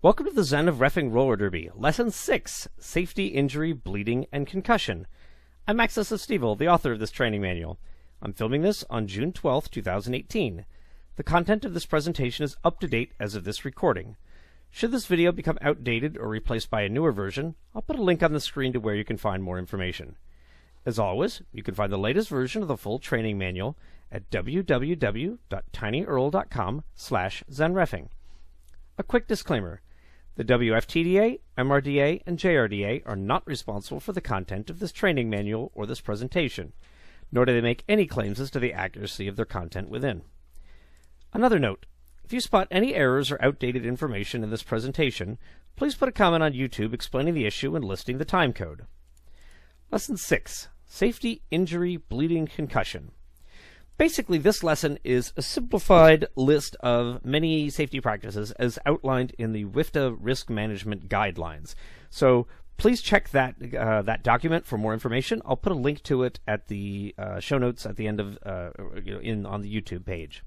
Welcome to the Zen of Reffing Roller Derby, Lesson 6, Safety, Injury, Bleeding, and Concussion. I'm Max Stevel, the author of this training manual. I'm filming this on June 12, 2018. The content of this presentation is up to date as of this recording. Should this video become outdated or replaced by a newer version, I'll put a link on the screen to where you can find more information. As always, you can find the latest version of the full training manual at www.tinyurl.com/zenreffing. A quick disclaimer. The WFTDA, MRDA, and JRDA are not responsible for the content of this training manual or this presentation, nor do they make any claims as to the accuracy of their content within. Another note, if you spot any errors or outdated information in this presentation, please put a comment on YouTube explaining the issue and listing the time code. Lesson 6, Safety, Injury, Bleeding, Concussion. Basically, this lesson is a simplified list of many safety practices as outlined in the WFTA Risk Management Guidelines. So please check that document for more information. I'll put a link to it at the show notes at the end of on the YouTube page.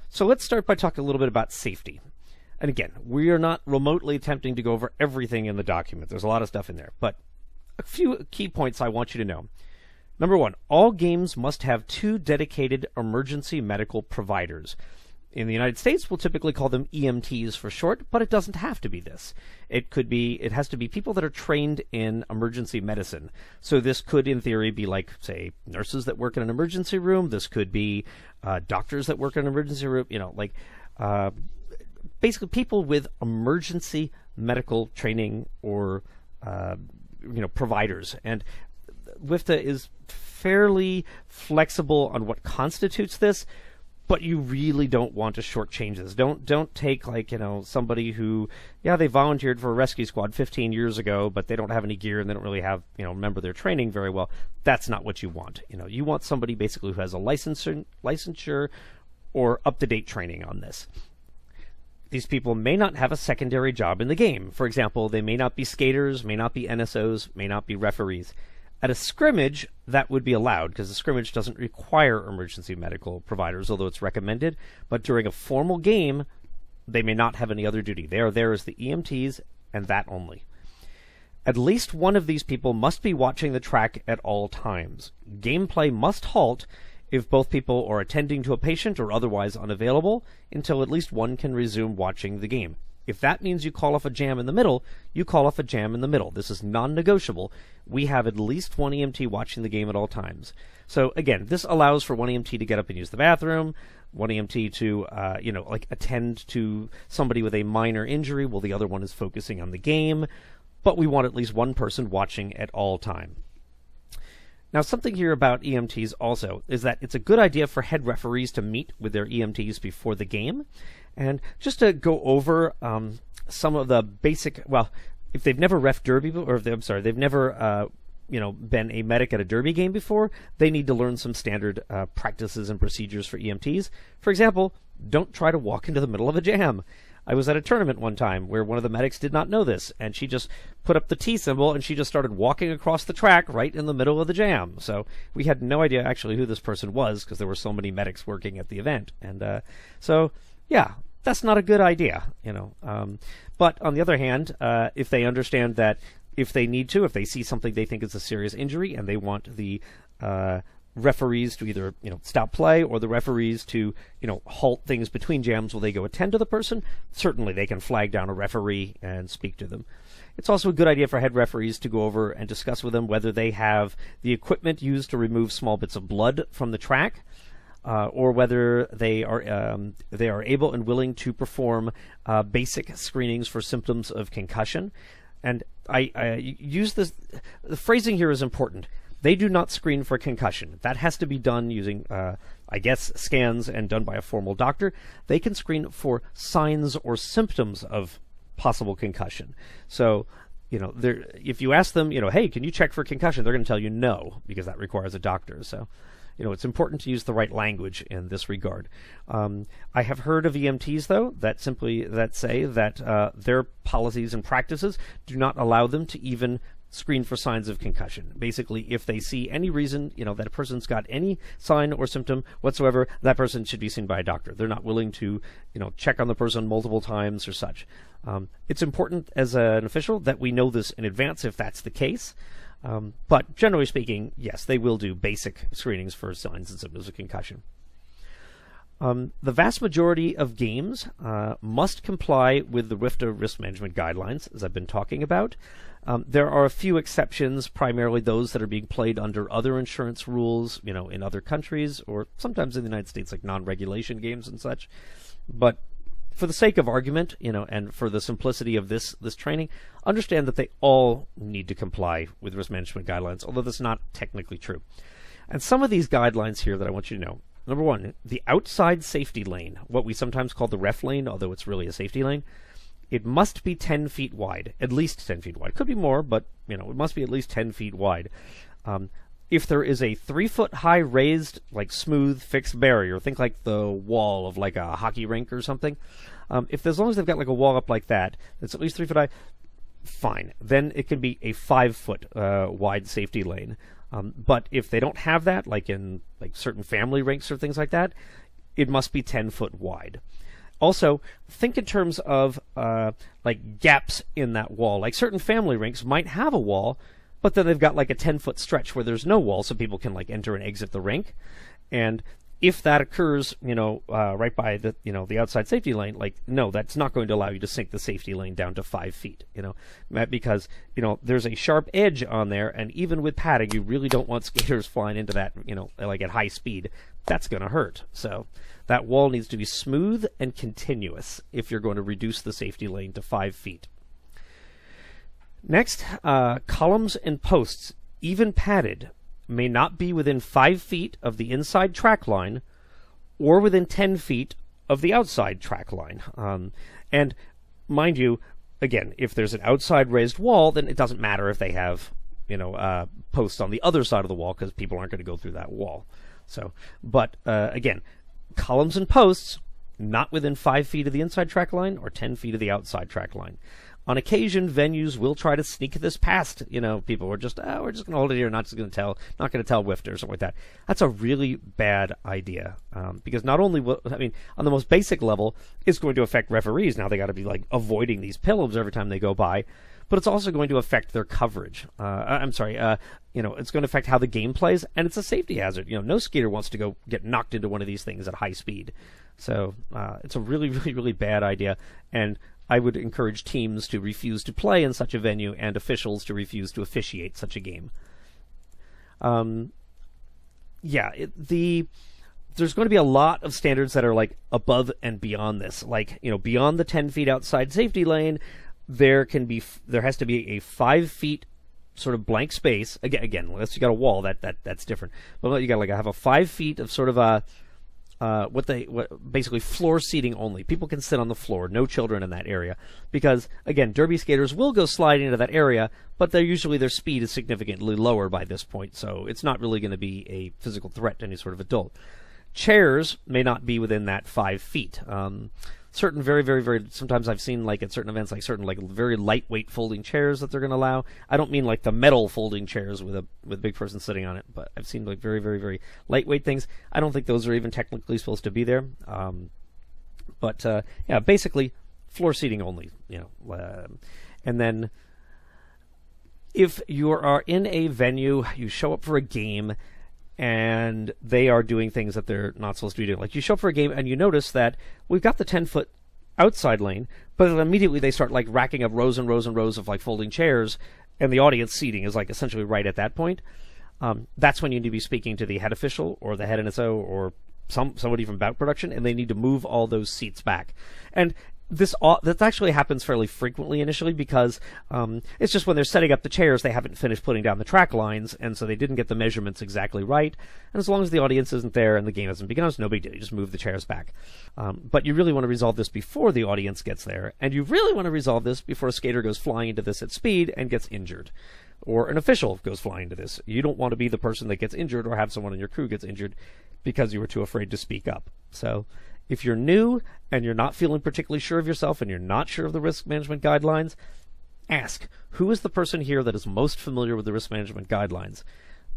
So let's start by talking a little bit about safety. And again, we are not remotely attempting to go over everything in the document. There's a lot of stuff in there, but a few key points I want you to know. Number one, all games must have 2 dedicated emergency medical providers. In the United States, we'll typically call them EMTs for short, but it doesn't have to be this. It has to be people that are trained in emergency medicine. So this could, in theory, be like, say, nurses that work in an emergency room. This could be doctors that work in an emergency room. Basically people with emergency medical training or providers. And WFTA is fairly flexible on what constitutes this, but you really don't want to shortchange this. Don't take somebody who, they volunteered for a rescue squad 15 years ago, but they don't have any gear and they don't really have, remember their training very well. That's not what you want. You want somebody basically who has a licensure or up-to-date training on this. These people may not have a secondary job in the game. For example, they may not be skaters, may not be NSOs, may not be referees. At a scrimmage, that would be allowed because the scrimmage doesn't require emergency medical providers, although it's recommended. But during a formal game, they may not have any other duty. They are there as the EMTs and that only. At least one of these people must be watching the track at all times. Gameplay must halt if both people are attending to a patient or otherwise unavailable until at least one can resume watching the game. If that means you call off a jam in the middle, you call off a jam in the middle. This is non-negotiable. We have at least one EMT watching the game at all times. So again, this allows for one EMT to get up and use the bathroom, one EMT to, attend to somebody with a minor injury while the other one is focusing on the game. But we want at least one person watching at all time. Now, something here about EMTs also is that it's a good idea for head referees to meet with their EMTs before the game. And just to go over some of the basic, if they've never ref derby, or they've never, been a medic at a derby game before, they need to learn some standard practices and procedures for EMTs. For example, don't try to walk into the middle of a jam. I was at a tournament one time where one of the medics did not know this, and she just put up the T symbol and she just started walking across the track right in the middle of the jam. So we had no idea actually who this person was because there were so many medics working at the event. And that's not a good idea, But on the other hand, if they understand that if they need to, if they see something they think is a serious injury and they want the referees to either stop play or the referees to halt things between jams while they go attend to the person, certainly they can flag down a referee and speak to them. It's also a good idea for head referees to go over and discuss with them whether they have the equipment used to remove small bits of blood from the track, or whether they are able and willing to perform basic screenings for symptoms of concussion. And I use this. The phrasing here is important. They do not screen for concussion. That has to be done using, scans and done by a formal doctor. They can screen for signs or symptoms of possible concussion. So, if you ask them, hey, can you check for concussion? They're going to tell you no, because that requires a doctor. So, it's important to use the right language in this regard. I have heard of EMTs, though, that say that their policies and practices do not allow them to even screen for signs of concussion. Basically, if they see any reason, that a person's got any sign or symptom whatsoever, that person should be seen by a doctor. They're not willing to, check on the person multiple times or such. It's important as an official that we know this in advance if that's the case. But generally speaking, yes, they will do basic screenings for signs and symptoms of concussion. The vast majority of games must comply with the WIFTA risk management guidelines, as I've been talking about. There are a few exceptions, primarily those that are being played under other insurance rules, in other countries, or sometimes in the United States, like non-regulation games and such. But for the sake of argument, and for the simplicity of this training, understand that they all need to comply with risk management guidelines, although that's not technically true. And some of these guidelines here that I want you to know. Number one, the outside safety lane, what we sometimes call the ref lane, although it's really a safety lane, it must be 10 feet wide, at least 10 feet wide. Could be more, but it must be at least 10 feet wide. If there is a 3-foot high raised, like smooth fixed barrier, think like the wall of like a hockey rink or something. As long as they've got like a wall up like that, that's at least 3 foot high, fine. Then it can be a 5-foot wide safety lane. But if they don't have that, like in certain family rinks or things like that, it must be 10 foot wide. Also, think in terms of gaps in that wall. Like certain family rinks might have a wall, but then they've got like a 10-foot stretch where there's no wall, so people can enter and exit the rink. And if that occurs, right by the outside safety lane, no, that's not going to allow you to sink the safety lane down to 5 feet, because, there's a sharp edge on there, and even with padding, you really don't want skaters flying into that, at high speed. That's going to hurt. So that wall needs to be smooth and continuous if you're going to reduce the safety lane to 5 feet. Next, columns and posts, even padded, may not be within 5 feet of the inside track line or within 10 feet of the outside track line. And mind you, again, if there's an outside raised wall, then it doesn't matter if they have, posts on the other side of the wall, because people aren't going to go through that wall. So, but again, columns and posts not within 5 feet of the inside track line or 10 feet of the outside track line. On occasion, venues will try to sneak this past. People are just, we're just going to hold it here, not going to tell WIFTA or something like that. That's a really bad idea, because not only on the most basic level, it's going to affect referees. Now they got to be avoiding these pillows every time they go by, but it's also going to affect their coverage. It's going to affect how the game plays, and it's a safety hazard. No skater wants to go get knocked into one of these things at high speed. So it's a really, really, really bad idea, and I would encourage teams to refuse to play in such a venue and officials to refuse to officiate such a game. There's going to be a lot of standards that are above and beyond this. Beyond the 10 feet outside safety lane, there has to be a 5 feet sort of blank space. Again, unless you got a wall, that's different. But you got have a 5 feet of sort of a basically floor seating only. People can sit on the floor, no children in that area, because again, derby skaters will go sliding into that area, but their speed is significantly lower by this point, so it's not really going to be a physical threat to any sort of adult. Chairs may not be within that 5 feet. Certain very, very, very, sometimes I've seen at certain events, certain very lightweight folding chairs that they're going to allow. I don't mean the metal folding chairs with a big person sitting on it, but I've seen very, very, very lightweight things. I don't think those are even technically supposed to be there. Basically floor seating only, and then if you are in a venue, you show up for a game, and they are doing things that they're not supposed to be doing. You show up for a game and you notice that we've got the 10-foot outside lane, but then immediately they start racking up rows and rows and rows of folding chairs, and the audience seating is essentially right at that point. That's when you need to be speaking to the head official or the head NSO or somebody from bout production, and they need to move all those seats back. And that actually happens fairly frequently initially, because it's just when they're setting up the chairs, they haven't finished putting down the track lines, and so they didn't get the measurements exactly right. And as long as the audience isn't there and the game hasn't begun, it's no big deal. You just move the chairs back. But you really want to resolve this before the audience gets there, and you really want to resolve this before a skater goes flying into this at speed and gets injured, or an official goes flying into this. You don't want to be the person that gets injured or have someone in your crew gets injured because you were too afraid to speak up. So if you're new and you're not feeling particularly sure of yourself and you're not sure of the risk management guidelines, ask, who is the person here that is most familiar with the risk management guidelines?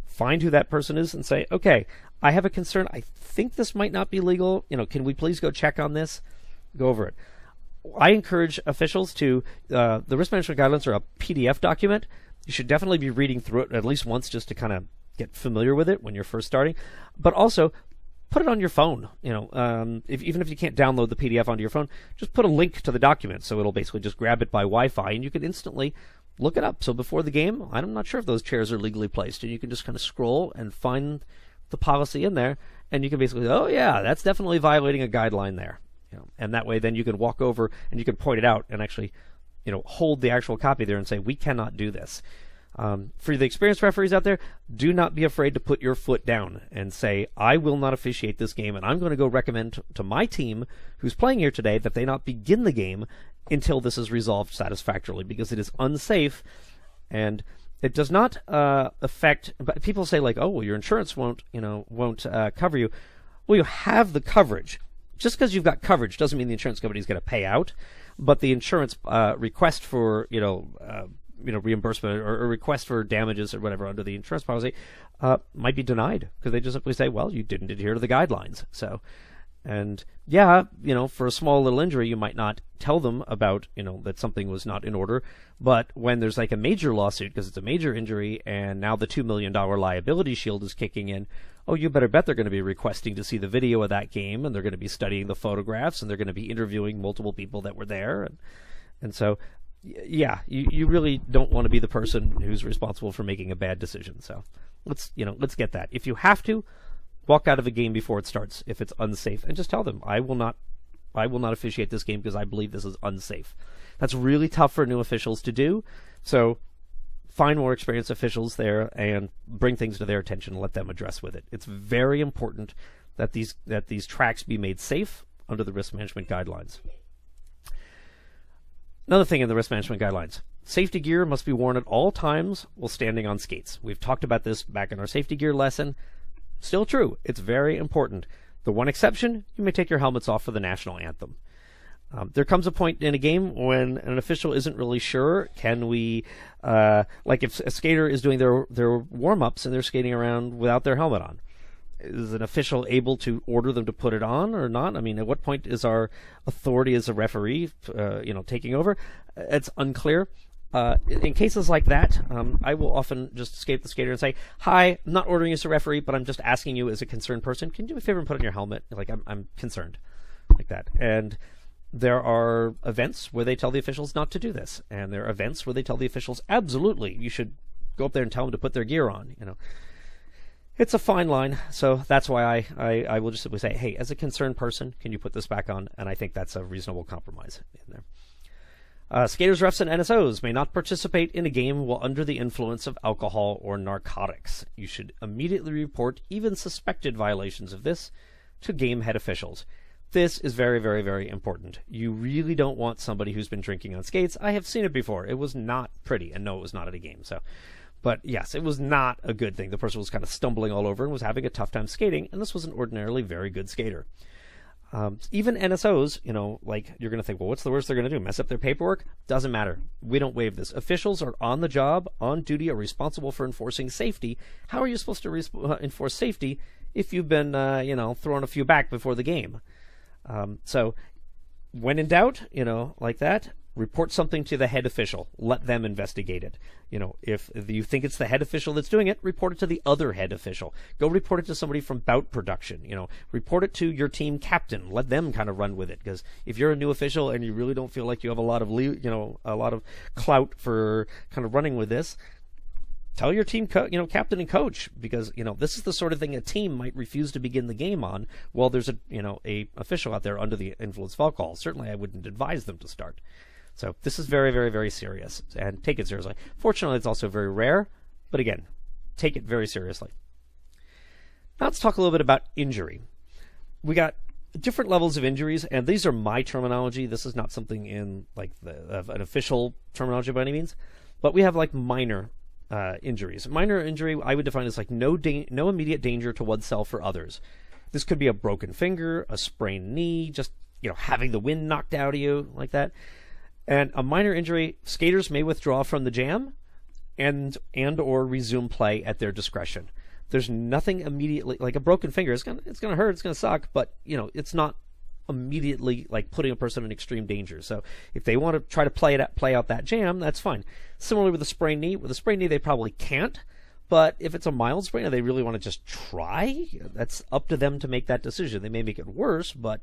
Find who that person is and say, okay, I have a concern. I think this might not be legal. Can we please go check on this? Go over it. I encourage officials to, the risk management guidelines are a PDF document. You should definitely be reading through it at least once just to kind of get familiar with it when you're first starting. But also, put it on your phone. Even if you can't download the PDF onto your phone, just put a link to the document. So it'll basically just grab it by Wi-Fi, and you can instantly look it up. So before the game, I'm not sure if those chairs are legally placed, and you can just kind of scroll and find the policy in there, and you can basically, oh yeah, that's definitely violating a guideline there. And that way then you can walk over and you can point it out and actually hold the actual copy there and say, we cannot do this. For the experienced referees out there, do not be afraid to put your foot down and say, I will not officiate this game, and I'm going to go recommend to my team who's playing here today that they not begin the game until this is resolved satisfactorily, because it is unsafe, and it does not affect. But people say like, oh, well, your insurance won't cover you. Well, you have the coverage. Just because you've got coverage doesn't mean the insurance company is going to pay out, but the insurance request for reimbursement or request for damages or whatever under the insurance policy might be denied, because they just simply say, well, you didn't adhere to the guidelines. So, and yeah, for a small little injury, you might not tell them about, that something was not in order. But when there's like a major lawsuit because it's a major injury and now the $2 million liability shield is kicking in, oh, you better bet they're going to be requesting to see the video of that game, and they're going to be studying the photographs, and they're going to be interviewing multiple people that were there. And so, yeah, you really don't want to be the person who's responsible for making a bad decision. So let's get that. If you have to, walk out of a game before it starts if it's unsafe, and just tell them, I will not officiate this game because I believe this is unsafe. That's really tough for new officials to do. So find more experienced officials there and bring things to their attention and let them address with it. It's very important that these tracks be made safe under the risk management guidelines. Another thing in the risk management guidelines, safety gear must be worn at all times while standing on skates. We've talked about this back in our safety gear lesson. Still true. It's very important. The one exception, you may take your helmets off for the national anthem. There comes a point in a game when an official isn't really sure. Can we, like if a skater is doing their warm-ups and they're skating around without their helmet on, is an official able to order them to put it on or not? I mean, at what point is our authority as a referee, taking over? It's unclear. In cases like that, I will often just escape the skater and say, hi, I'm not ordering you as a referee, but I'm just asking you as a concerned person, can you do me a favor and put on your helmet? Like, I'm concerned. Like that. And there are events where they tell the officials not to do this. And there are events where they tell the officials, absolutely, you should go up there and tell them to put their gear on. It's a fine line, so that's why I will just simply say, hey, as a concerned person, can you put this back on? And I think that's a reasonable compromise in there. Skaters, refs, and NSOs may not participate in a game while under the influence of alcohol or narcotics. You should immediately report even suspected violations of this to game head officials. This is very, very, very important. You really don't want somebody who's been drinking on skates. I have seen it before. It was not pretty, and no, it was not at a game. But yes, it was not a good thing. The person was kind of stumbling all over and was having a tough time skating, and this was an ordinarily very good skater. Even NSOs, like you're going to think, well, what's the worst they're going to do? Mess up their paperwork? Doesn't matter. We don't waive this. Officials are on the job, on duty, are responsible for enforcing safety. How are you supposed to enforce safety if you've been, throwing a few back before the game? So when in doubt, like that, report something to the head official. Let them investigate it. If you think it's the head official that's doing it, report it to the other head official. Go report it to somebody from bout production. Report it to your team captain. Let them kind of run with it. Because if you're a new official and you really don't feel like you have a lot of clout for kind of running with this, tell your team, captain and coach, because this is the sort of thing a team might refuse to begin the game on while there's a official out there under the influence of alcohol. Certainly, I wouldn't advise them to start. So this is very, very, very serious, and take it seriously. Fortunately, it's also very rare, but again, take it very seriously. Now let's talk a little bit about injury. We got different levels of injuries, and these are my terminology. This is not something in like an official terminology by any means, but we have like minor injuries. Minor injury I would define as like no immediate danger to oneself or others. This could be a broken finger, a sprained knee, just having the wind knocked out of you like that. And a minor injury, skaters may withdraw from the jam and or resume play at their discretion. There's nothing immediately, like a broken finger, it's gonna hurt, it's gonna suck, but it's not immediately like putting a person in extreme danger. So if they want to try to play out that jam, that's fine. Similarly with a sprained knee, they probably can't. But if it's a mild sprain and they really want to just try, that's up to them to make that decision. They may make it worse, but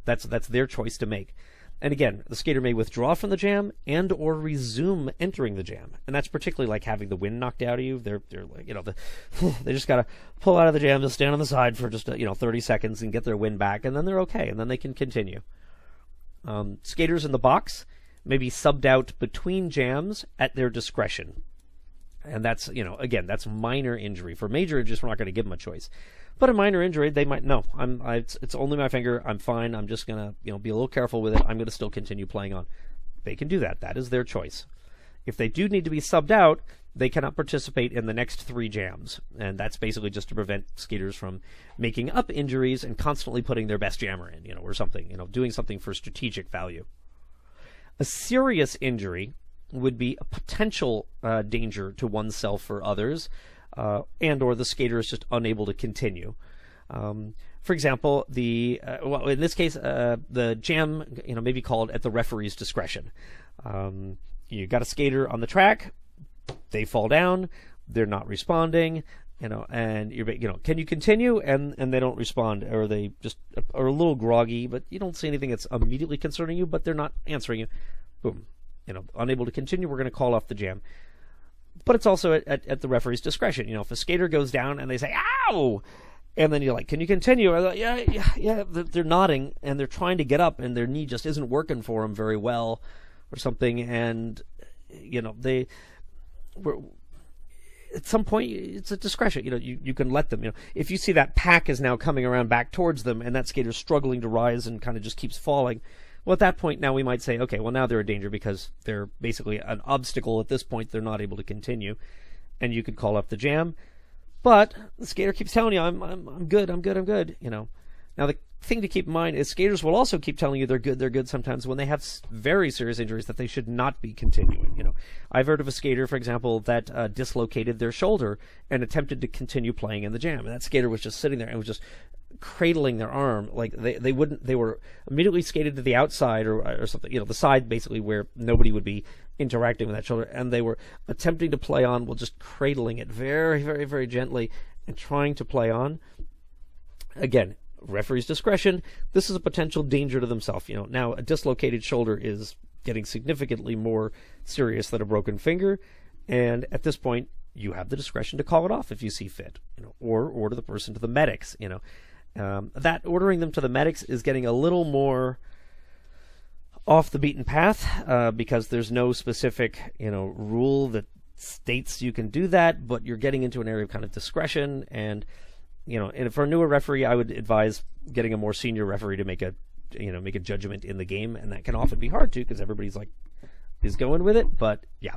that's their choice to make. And again, the skater may withdraw from the jam and or resume entering the jam. And that's particularly like having the wind knocked out of you. They're like, they just got to pull out of the jam, just stand on the side for just 30 seconds and get their wind back, and then they're okay, and then they can continue. Skaters in the box may be subbed out between jams at their discretion. And that's, again, that's minor injury. For major injuries, we're not going to give them a choice. But a minor injury, they might, no, it's only my finger, I'm fine, I'm just going to, be a little careful with it, I'm going to still continue playing on. They can do that. That is their choice. If they do need to be subbed out, they cannot participate in the next 3 jams. And that's basically just to prevent skaters from making up injuries and constantly putting their best jammer in, or something, doing something for strategic value. A serious injury would be a potential danger to oneself or others, and or the skater is just unable to continue. For example, in this case, the jam may be called at the referee's discretion. You got a skater on the track, they fall down, they're not responding, and can you continue? And they don't respond, or they just are a little groggy, but you don't see anything that's immediately concerning you, but they're not answering you. Boom. Unable to continue, we're going to call off the jam. But it's also at the referee's discretion. If a skater goes down and they say, ow! And then you're like, can you continue? Or like, yeah. They're nodding and they're trying to get up and their knee just isn't working for them very well or something. And, at some point, it's a discretion. You can let them. If you see that pack is now coming around back towards them and that skater's struggling to rise and kind of just keeps falling, well, at that point, now we might say, okay, well, now they're a danger because they're basically an obstacle at this point. They're not able to continue. And you could call up the jam. But the skater keeps telling you, I'm good. Now, the thing to keep in mind is skaters will also keep telling you they're good sometimes when they have very serious injuries that they should not be continuing. I've heard of a skater, for example, that dislocated their shoulder and attempted to continue playing in the jam. And that skater was just sitting there and was just cradling their arm, like they were immediately skated to the outside or something, the side basically where nobody would be interacting with that shoulder, and they were attempting to play on while just cradling it very, very, very gently and trying to play on. Again, referee's discretion. This is a potential danger to themselves. Now a dislocated shoulder is getting significantly more serious than a broken finger, and at this point you have the discretion to call it off if you see fit, or order the person to the medics. That ordering them to the medics is getting a little more off the beaten path because there's no specific, rule that states you can do that, but you're getting into an area of kind of discretion. And, and for a newer referee, I would advise getting a more senior referee to make a judgment in the game, and that can often be hard to because everybody's is going with it. But yeah,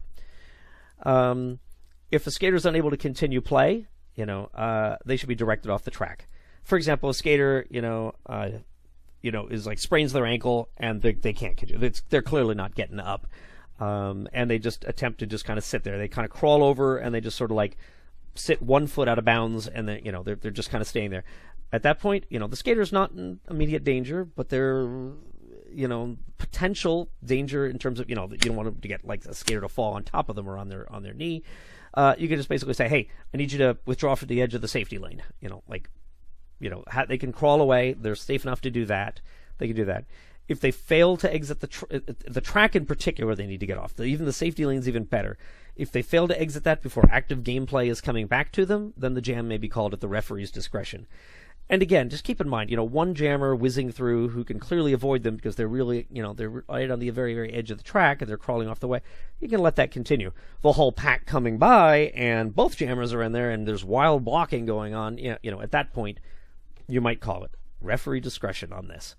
if a skater's unable to continue play, they should be directed off the track. For example, a skater, is sprains their ankle and they can't continue. They're clearly not getting up, and they just attempt to just kind of sit there. They kind of crawl over and they just sort of sit 1 foot out of bounds, and then they're just kind of staying there. At that point, the skater's not in immediate danger, but they're potential danger in terms of you don't want them to get a skater to fall on top of them or on their knee. You can just basically say, hey, I need you to withdraw from the edge of the safety lane. They can crawl away. They're safe enough to do that. They can do that. If they fail to exit the track in particular, they need to get off. Even the safety lane's even better. If they fail to exit that before active gameplay is coming back to them, then the jam may be called at the referee's discretion. And again, just keep in mind, one jammer whizzing through who can clearly avoid them because they're really, they're right on the very, very edge of the track and they're crawling off the way. You can let that continue. The whole pack coming by and both jammers are in there and there's wild blocking going on. At that point, you might call it referee discretion on this.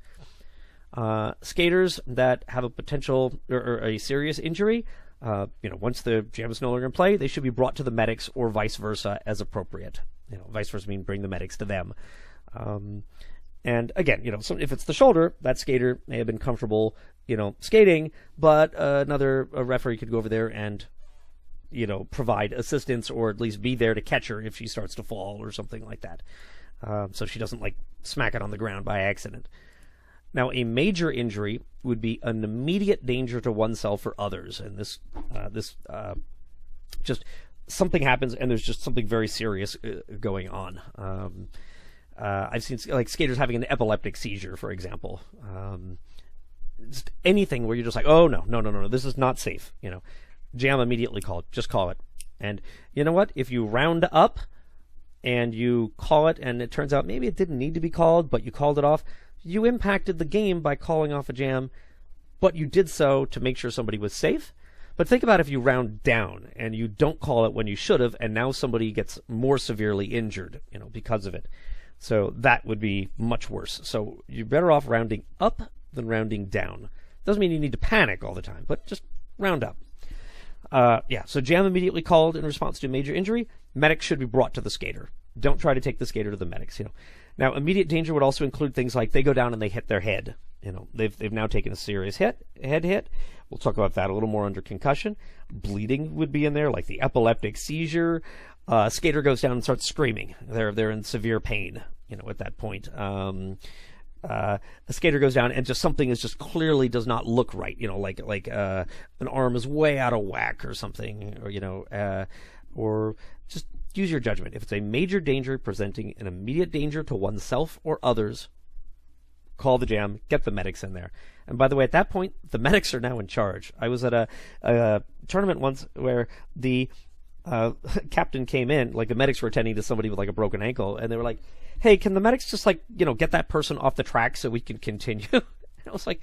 Skaters that have a potential or a serious injury, once the jam is no longer in play, they should be brought to the medics or vice versa as appropriate. Vice versa means bring the medics to them. And again, if it's the shoulder, that skater may have been comfortable, skating, but a referee could go over there and, provide assistance or at least be there to catch her if she starts to fall or something like that. So she doesn't smack it on the ground by accident. Now, a major injury would be an immediate danger to oneself or others, and this just something happens and there's just something very serious going on. I've seen like skaters having an epileptic seizure, for example. Just anything where you're just like, oh no, this is not safe. Jam immediately called. Just call it. And you know what? If you round up and you call it, and it turns out maybe it didn't need to be called, but you called it off, you impacted the game by calling off a jam, but you did so to make sure somebody was safe. But think about if you round down and you don't call it when you should have, and now somebody gets more severely injured, because of it. So that would be much worse. So you're better off rounding up than rounding down. Doesn't mean you need to panic all the time, but just round up. So jam immediately called in response to a major injury. Medics should be brought to the skater. Don't try to take the skater to the medics. Now, immediate danger would also include things like they go down and they hit their head. They've now taken a serious head hit. We'll talk about that a little more under concussion. Bleeding would be in there, like the epileptic seizure. Skater goes down and starts screaming. They're in severe pain. At that point. A skater goes down and just something is just clearly does not look right. Like an arm is way out of whack or something, or just use your judgment. If it's a major danger presenting an immediate danger to oneself or others, call the jam, get the medics in there. And by the way, at that point, the medics are now in charge. I was at a tournament once where the captain came in, like the medics were attending to somebody with like a broken ankle, and they were like, hey, can the medics just get that person off the track so we can continue? And I was like,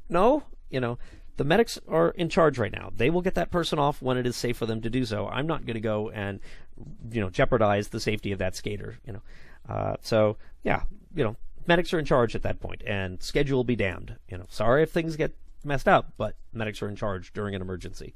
no, the medics are in charge right now. They will get that person off when it is safe for them to do so. I'm not going to go and, jeopardize the safety of that skater, medics are in charge at that point, and schedule will be damned. Sorry if things get messed up, but medics are in charge during an emergency.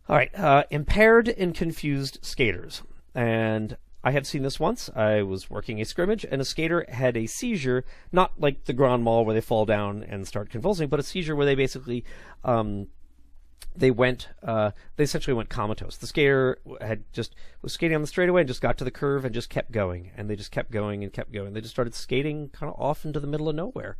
All right, impaired and confused skaters. And I have seen this once. I was working a scrimmage, and a skater had a seizure, not like the Grand Mal where they fall down and start convulsing, but a seizure where they basically, they essentially went comatose. The skater was skating on the straightaway and just got to the curve and just kept going, and they just kept going and kept going. They just started skating kind of off into the middle of nowhere,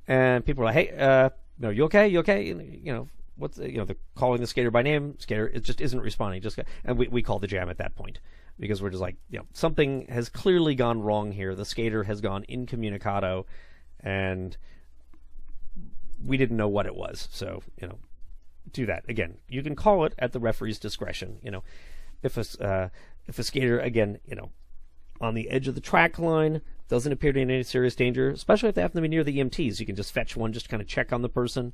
and people were like, "Hey, no, you okay? You okay?" And, they're calling the skater by name. Skater, it just isn't responding. And we call the jam at that point because we're just like, something has clearly gone wrong here. The skater has gone incommunicado, and we didn't know what it was. So, do that. Again, you can call it at the referee's discretion. If a skater, again, on the edge of the track line, doesn't appear to be in any serious danger, especially if they happen to be near the EMTs, you can just fetch one, just kind of check on the person.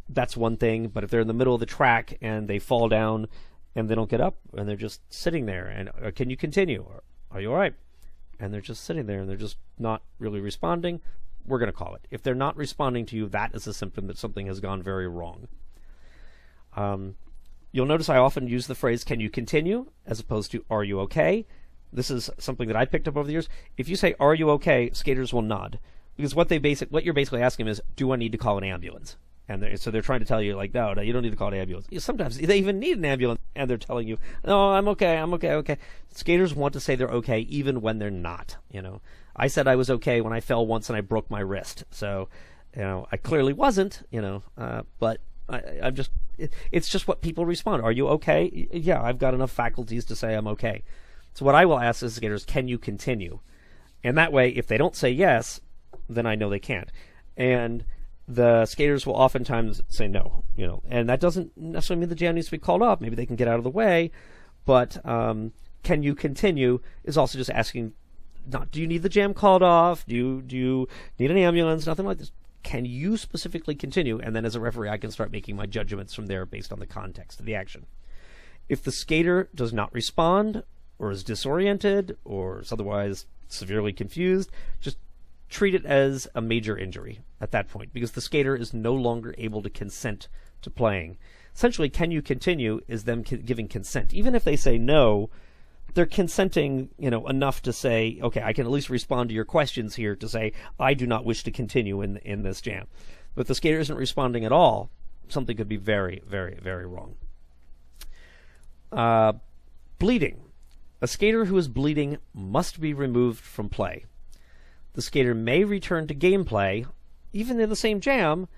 That's one thing. But if they're in the middle of the track and they fall down and they don't get up and they're just sitting there, and can you continue? Or, are you all right? And they're just sitting there and they're just not really responding, we're going to call it. If they're not responding to you, that is a symptom that something has gone very wrong. You'll notice I often use the phrase, can you continue, as opposed to, are you okay? This is something that I picked up over the years. If you say, are you okay, skaters will nod. Because what you're basically asking them is, do I need to call an ambulance? And so they're trying to tell you, like, no, you don't need to call an ambulance. Sometimes they even need an ambulance, and they're telling you, no, I'm okay. Skaters want to say they're okay even when they're not. I said I was okay when I fell once and I broke my wrist. So, I clearly wasn't, but I'm just, it's just what people respond. Are you okay? Yeah, I've got enough faculties to say I'm okay. So what I will ask the skaters, can you continue? And that way, if they don't say yes, then I know they can't. And the skaters will oftentimes say no, and that doesn't necessarily mean the jam needs to be called off. Maybe they can get out of the way, but can you continue is also just asking, not do you need the jam called off? Do you need an ambulance? Nothing like this. Can you specifically continue? And then as a referee, I can start making my judgments from there based on the context of the action. If the skater does not respond, or is disoriented, or is otherwise severely confused, just treat it as a major injury at that point, because the skater is no longer able to consent to playing. Essentially, can you continue is them giving consent. Even if they say no, they're consenting, enough to say, okay, I can at least respond to your questions here to say, I do not wish to continue in this jam. But if the skater isn't responding at all, something could be very, very, very wrong. Bleeding. A skater who is bleeding must be removed from play. the skater may return to gameplay, even in the same jam,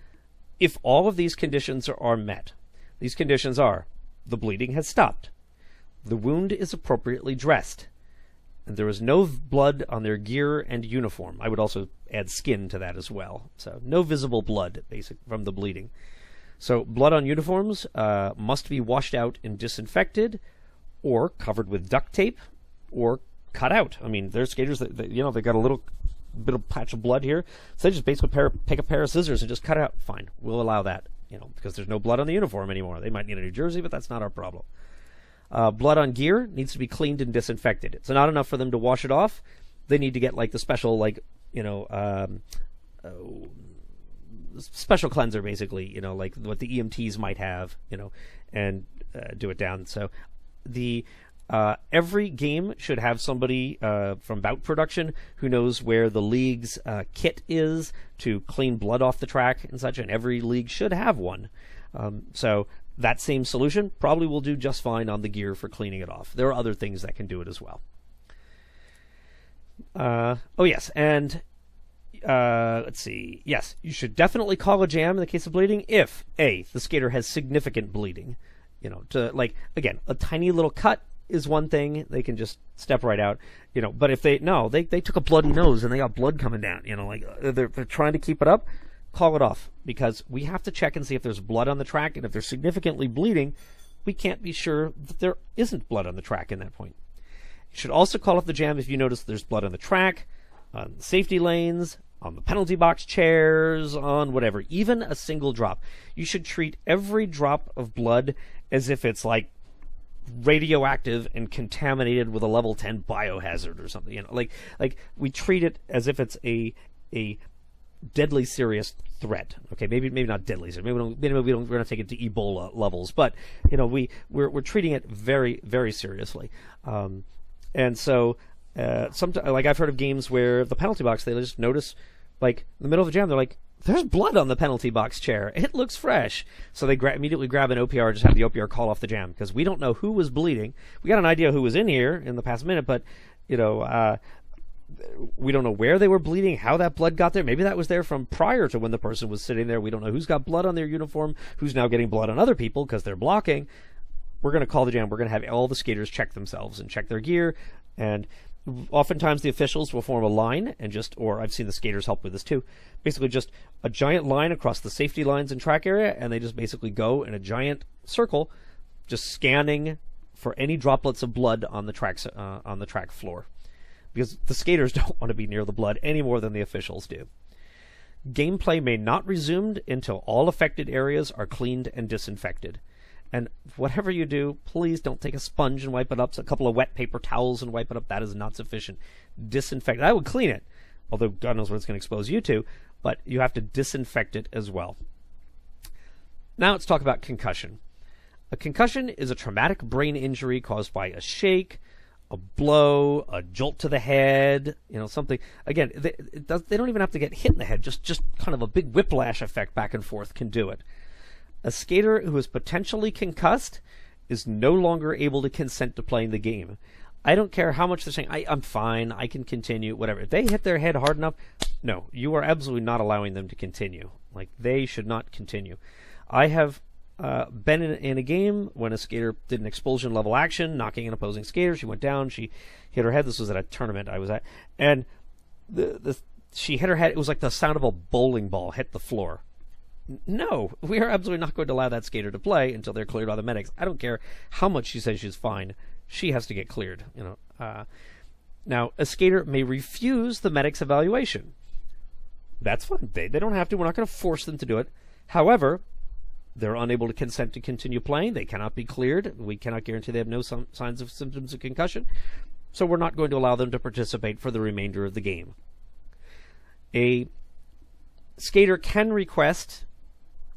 if all of these conditions are met. These conditions are: the bleeding has stopped, the wound is appropriately dressed, and there is no blood on their gear and uniform. I would also add skin to that as well. So no visible blood from the bleeding. So blood on uniforms must be washed out and disinfected, or covered with duct tape, or cut out. I mean, there's skaters that they got a little bit of patch of blood here, so they just basically pick a pair of scissors and just cut it out. Fine, we'll allow that, because there's no blood on the uniform anymore. They might need a new jersey, but that's not our problem. Blood on gear needs to be cleaned and disinfected. It's not enough for them to wash it off. They need to get the special special cleanser, basically, like what the EMTs might have, and do it down. So the every game should have somebody from bout production who knows where the league's kit is to clean blood off the track and such, and every league should have one. So that same solution probably will do just fine on the gear for cleaning it off. There are other things that can do it as well. Oh yes, and let's see. Yes, you should definitely call a jam in the case of bleeding if the skater has significant bleeding. Again, a tiny little cut is one thing. They can just step right out. But if they took a bloody nose and they got blood coming down. They're trying to keep it up. Call it off, because we have to check and see if there's blood on the track, and if they're significantly bleeding, we can't be sure that there isn't blood on the track in that point. You should also call off the jam if you notice there's blood on the track, on the safety lanes, on the penalty box chairs, on whatever, even a single drop. You should treat every drop of blood as if it's radioactive and contaminated with a level 10 biohazard or something. Like we treat it as if it's a deadly serious threat. Okay, maybe not deadly serious. Maybe we're going to take it to Ebola levels, but we're treating it very, very seriously. And so sometimes, I've heard of games where the penalty box, they just notice, in the middle of the jam, they're like, there's blood on the penalty box chair. It looks fresh. So they immediately grab an OPR, just have the OPR call off the jam, because we don't know who was bleeding. We got an idea who was in here in the past minute, but we don't know where they were bleeding, how that blood got there. Maybe that was there from prior to when the person was sitting there. We don't know who's got blood on their uniform, who's now getting blood on other people because they're blocking. We're going to call the jam. We're going to have all the skaters check themselves and check their gear. And oftentimes the officials will form a line or I've seen the skaters help with this too, basically just a giant line across the safety lines and track area, and they just basically go in a giant circle, just scanning for any droplets of blood on the track floor. Because the skaters don't want to be near the blood any more than the officials do. Gameplay may not resume until all affected areas are cleaned and disinfected. And whatever you do, please don't take a sponge and wipe it up, a couple of wet paper towels and wipe it up. That is not sufficient. Disinfect. I would clean it, although God knows what it's going to expose you to, but you have to disinfect it as well. Now let's talk about concussion. A concussion is a traumatic brain injury caused by a shake, a blow, a jolt to the head, something. Again, they don't even have to get hit in the head. Just kind of a big whiplash effect back and forth can do it. A skater who is potentially concussed is no longer able to consent to playing the game. I don't care how much they're saying, I'm fine, I can continue, whatever. If they hit their head hard enough, no, you are absolutely not allowing them to continue. They should not continue. I have been in a game when a skater did an expulsion level action, knocking an opposing skater. She went down, she hit her head. This was at a tournament I was at, and she hit her head. It was like the sound of a bowling ball hit the floor. No, we are absolutely not going to allow that skater to play until they're cleared by the medics. I don't care how much she says she's fine. She has to get cleared. Now, a skater may refuse the medic's evaluation. That's fine. They don't have to. We're not going to force them to do it. However, they're unable to consent to continue playing. They cannot be cleared. We cannot guarantee they have no signs of symptoms of concussion. So we're not going to allow them to participate for the remainder of the game. A skater can request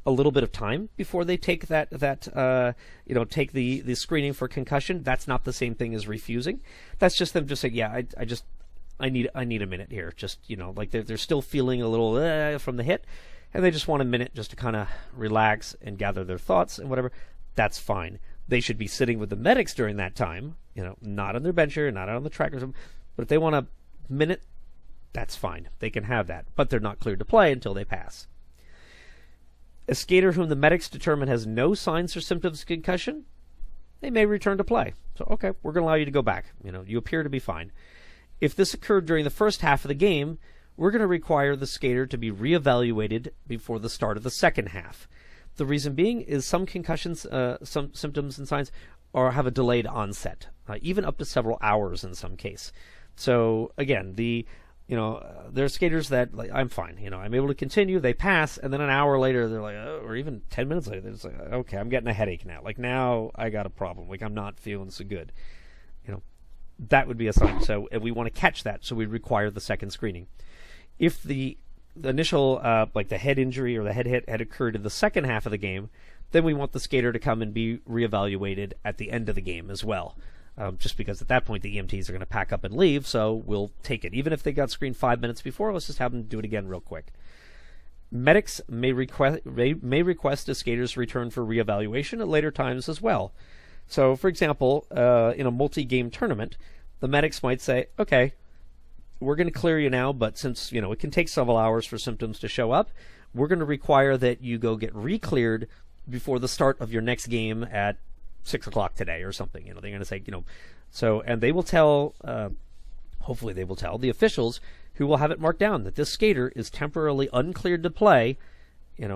a little bit of time before they take take the screening for concussion. That's not the same thing as refusing. That's just them just saying, yeah, I need a minute here. Just they're still feeling a little from the hit, and they just want a minute just to kind of relax and gather their thoughts and whatever. That's fine. They should be sitting with the medics during that time, not on their bench or not out on the track or something. But if they want a minute that's fine. They can have that, but they're not cleared to play until they pass. A skater whom the medics determine has no signs or symptoms of concussion, they may return to play. So, okay, we're going to allow you to go back. You appear to be fine. If this occurred during the first half of the game, we're going to require the skater to be reevaluated before the start of the second half. The reason being is some concussions, some symptoms and signs have a delayed onset, even up to several hours in some case. So again, there are skaters that, like, I'm fine. I'm able to continue. They pass, and then an hour later, they're like, oh, or even 10 minutes later, they're just like, okay, I'm getting a headache now. Like, now I got a problem. Like, I'm not feeling so good. That would be a sign. So if we want to catch that, so we require the second screening. If the initial, like the head injury or the head hit had occurred in the second half of the game, then we want the skater to come and be reevaluated at the end of the game as well. Just because at that point the EMTs are going to pack up and leave, so we'll take it. Even if they got screened 5 minutes before, let's just have them do it again real quick. Medics may request a skater's return for reevaluation at later times as well. So, for example, in a multi-game tournament, the medics might say, okay, we're going to clear you now, but since it can take several hours for symptoms to show up, we're going to require that you go get re-cleared before the start of your next game at 6 o'clock today or something. They're going to say, so, and they will tell, hopefully they will tell the officials who will have it marked down that this skater is temporarily uncleared to play,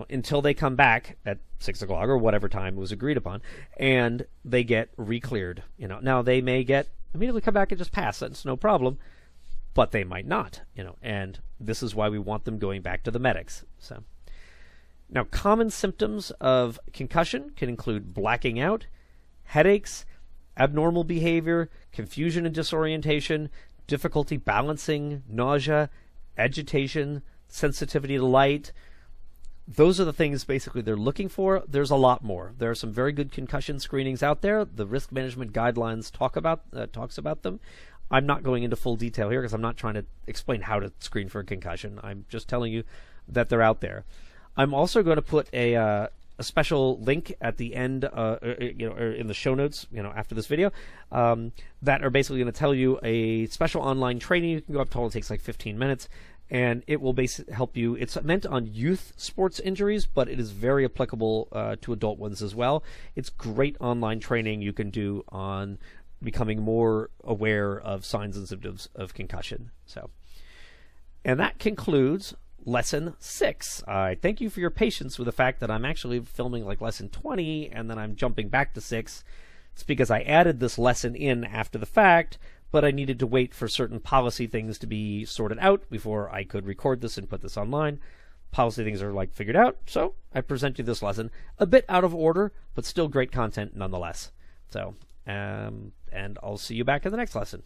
until they come back at 6 o'clock or whatever time was agreed upon, and they get re-cleared. Now they may immediately come back and just pass. That's no problem, but they might not. And this is why we want them going back to the medics. So, now common symptoms of concussion can include blacking out, headaches, abnormal behavior, confusion and disorientation, difficulty balancing, nausea, agitation, sensitivity to light. Those are the things basically they're looking for. There's a lot more. There are some very good concussion screenings out there. The risk management guidelines talks about them. I'm not going into full detail here because I'm not trying to explain how to screen for a concussion. I'm just telling you that they're out there. I'm also going to put a special link at the end, or in the show notes, after this video, that are basically going to tell you a special online training you can go up to. It takes like 15 minutes. And it will help you. It's meant on youth sports injuries, but it is very applicable to adult ones as well. It's great online training you can do on becoming more aware of signs and symptoms of concussion. And that concludes Lesson 6. I thank you for your patience with the fact that I'm actually filming like Lesson 20, and then I'm jumping back to 6. It's because I added this lesson in after the fact, but I needed to wait for certain policy things to be sorted out before I could record this and put this online. Policy things are figured out, so I present you this lesson a bit out of order, but still great content nonetheless. And I'll see you back in the next lesson.